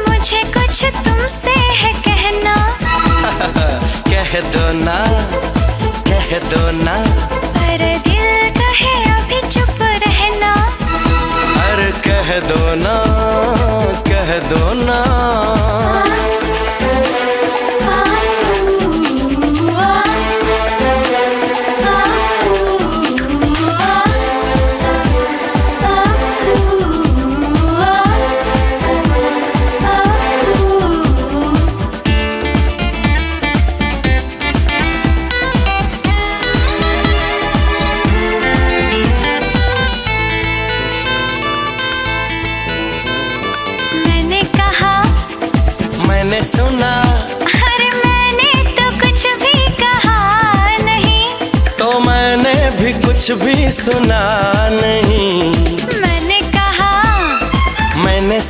मुझे कुछ तुमसे है कहना। कह दो ना, कह दो ना। पर दिल कहे अभी चुप रहना। अरे कह दो ना, कह दो ना। मैंने सुना, अरे मैंने तो कुछ भी कहा नहीं। तो मैंने भी कुछ भी सुना नहीं। मैंने कहा, मैंने